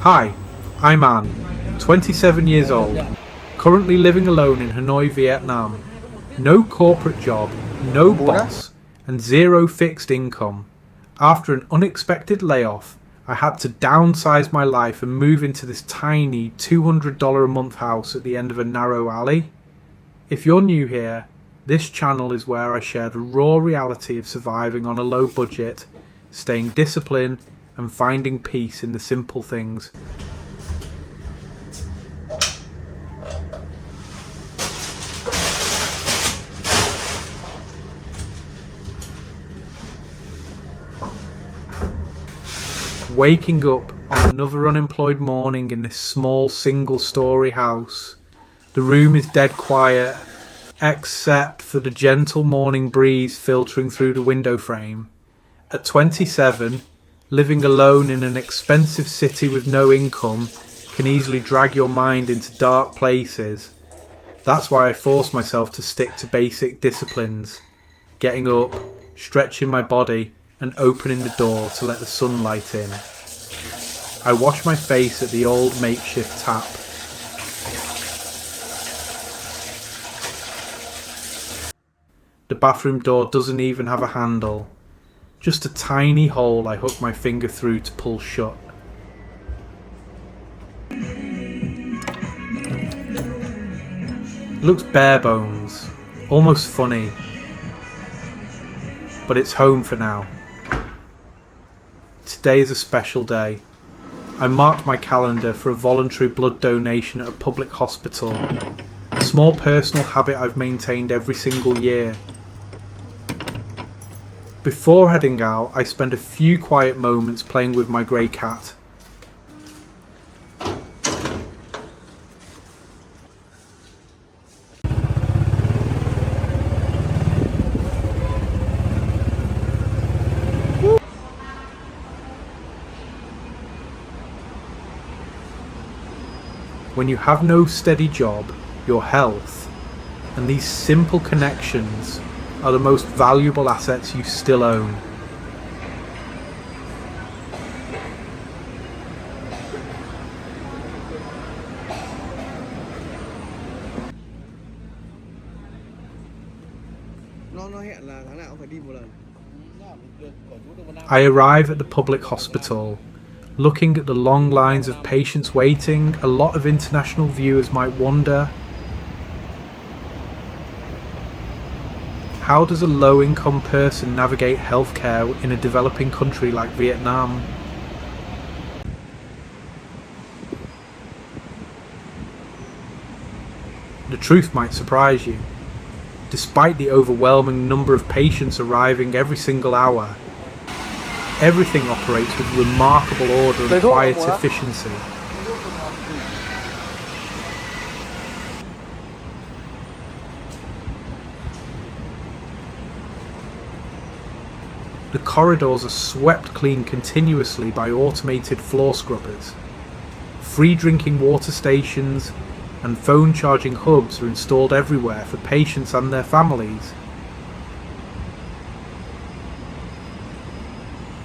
Hi, I'm Anne, 27 years old, currently living alone in Hanoi, Vietnam. No corporate job, no boss, and zero fixed income. After an unexpected layoff, I had to downsize my life and move into this tiny $200 a month house at the end of a narrow alley. If you're new here, this channel is where I share the raw reality of surviving on a low budget, staying disciplined, and finding peace in the simple things. Waking up on another unemployed morning in this small single-story house. The room is dead quiet, except for the gentle morning breeze filtering through the window frame. At 27, living alone in an expensive city with no income can easily drag your mind into dark places. That's why I force myself to stick to basic disciplines. Getting up, stretching my body, and opening the door to let the sunlight in. I wash my face at the old makeshift tap. The bathroom door doesn't even have a handle. Just a tiny hole I hook my finger through to pull shut. It looks bare bones, almost funny, but it's home for now. Today is a special day. I marked my calendar for a voluntary blood donation at a public hospital, a small personal habit I've maintained every single year. Before heading out, I spend a few quiet moments playing with my grey cat. When you have no steady job, your health, and these simple connections are the most valuable assets you still own. I arrive at the public hospital. Looking at the long lines of patients waiting, a lot of international viewers might wonder, how does a low-income person navigate healthcare in a developing country like Vietnam? The truth might surprise you. Despite the overwhelming number of patients arriving every single hour, everything operates with remarkable order and quiet efficiency. The corridors are swept clean continuously by automated floor scrubbers. Free drinking water stations and phone charging hubs are installed everywhere for patients and their families.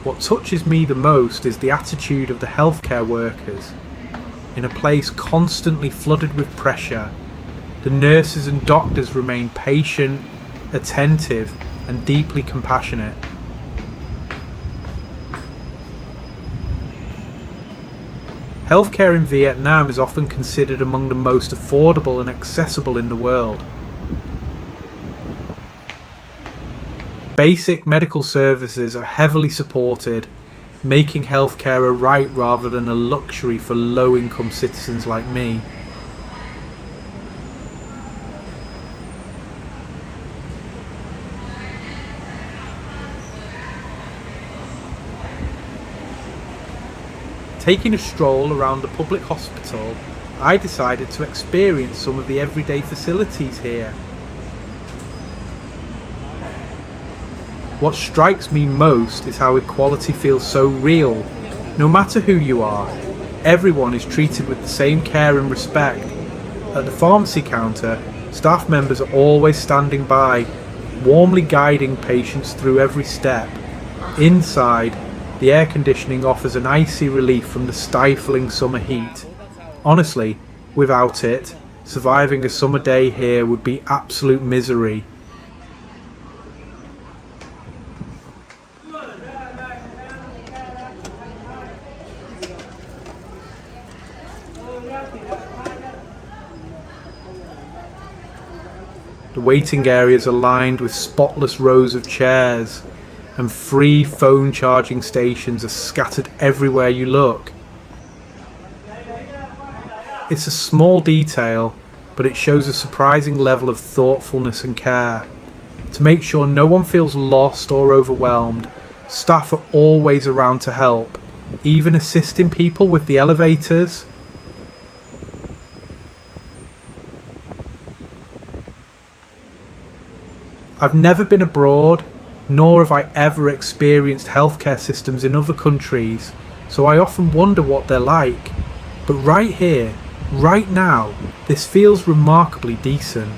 What touches me the most is the attitude of the healthcare workers. In a place constantly flooded with pressure, the nurses and doctors remain patient, attentive, and deeply compassionate. Healthcare in Vietnam is often considered among the most affordable and accessible in the world. Basic medical services are heavily supported, making healthcare a right rather than a luxury for low-income citizens like me. Taking a stroll around the public hospital, I decided to experience some of the everyday facilities here. What strikes me most is how equality feels so real. No matter who you are, everyone is treated with the same care and respect. At the pharmacy counter, staff members are always standing by, warmly guiding patients through every step. Inside, The air conditioning offers an icy relief from the stifling summer heat. Honestly, without it, surviving a summer day here would be absolute misery. The waiting areas are lined with spotless rows of chairs, and free phone charging stations are scattered everywhere you look. It's a small detail, but it shows a surprising level of thoughtfulness and care. To make sure no one feels lost or overwhelmed, staff are always around to help, even assisting people with the elevators. I've never been abroad, nor have I ever experienced healthcare systems in other countries, so I often wonder what they're like. But right here, right now, this feels remarkably decent.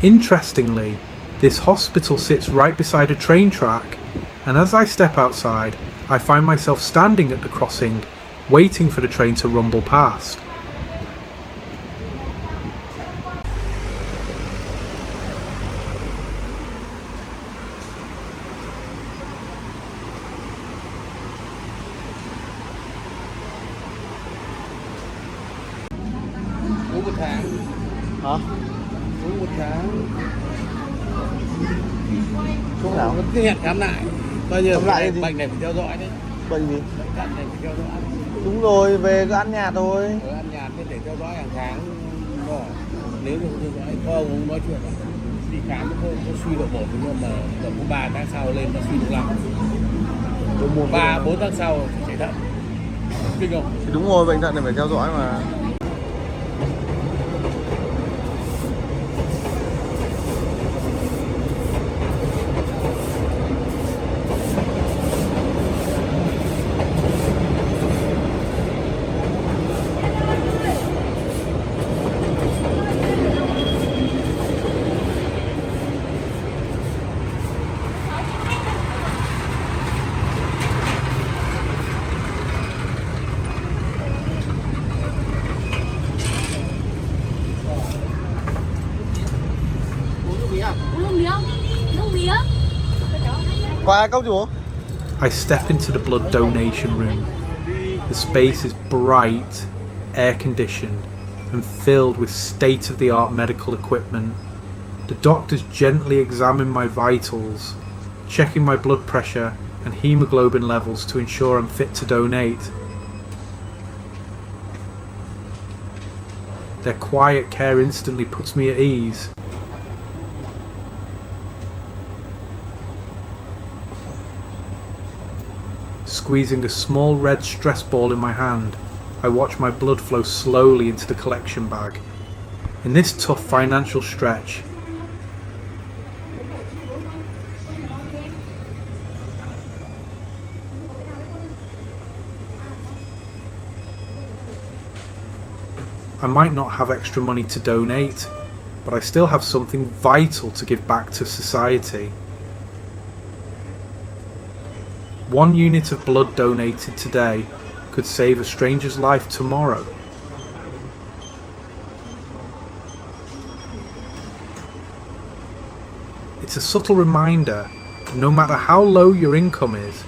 Interestingly, this hospital sits right beside a train track, and as I step outside, I find myself standing at the crossing, waiting for the train to rumble past. Uống một tháng. Hả? Uống một tháng. Thuốc nào? Nó hẹn khám lại. Coi như Khám lại cái gì? bệnh này phải theo dõi đấy. Bệnh gì? Bệnh thận này phải theo dõi. Đúng rồi, về cứ ăn nhạt thôi. Ở ăn nhạt thì để theo dõi hàng tháng. Rồi. Nếu như không theo dõi, có ông cũng nói chuyện đi khám có suy độ 1, nhưng mà tầm 3 tháng sau lên nó suy độ 5. 3-4 tháng sau chạy thận. Kinh không? Thì đúng rồi, bệnh thận này phải theo dõi mà. Qua cốc chú. I step into the blood donation room. The space is bright, air-conditioned, and filled with state-of-the-art medical equipment. The doctors gently examine my vitals, checking my blood pressure and hemoglobin levels to ensure I'm fit to donate. Their quiet care instantly puts me at ease. Squeezing a small red stress ball in my hand, I watch my blood flow slowly into the collection bag. In this tough financial stretch, I might not have extra money to donate, but I still have something vital to give back to society. 1 unit of blood donated today could save a stranger's life tomorrow. It's a subtle reminder that no matter how low your income is,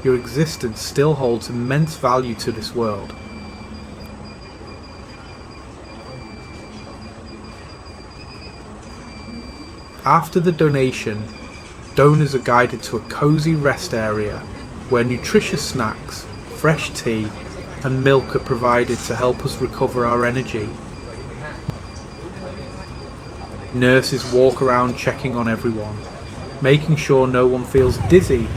your existence still holds immense value to this world. After the donation, donors are guided to a cozy rest area where nutritious snacks, fresh tea and milk are provided to help us recover our energy. Nurses walk around checking on everyone, making sure no one feels dizzy.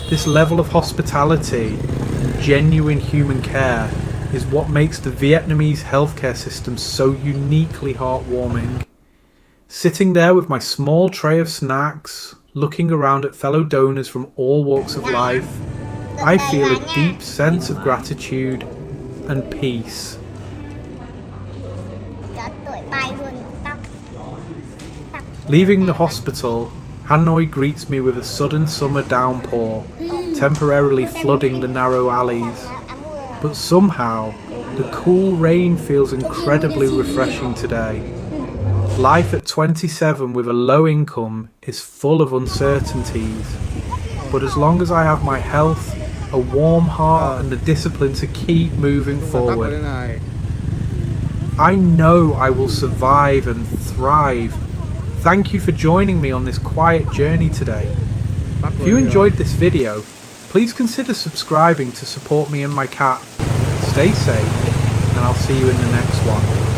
This level of hospitality and genuine human care is what makes the Vietnamese healthcare system so uniquely heartwarming. Sitting there with my small tray of snacks, looking around at fellow donors from all walks of life, I feel a deep sense of gratitude and peace. Leaving the hospital, Hanoi greets me with a sudden summer downpour, temporarily flooding the narrow alleys. But somehow, the cool rain feels incredibly refreshing today. Life at 27 with a low income is full of uncertainties, but as long as I have my health, a warm heart and the discipline to keep moving forward, I know I will survive and thrive. Thank you for joining me on this quiet journey today. If you enjoyed this video, please consider subscribing to support me and my cat. Stay safe, and I'll see you in the next one.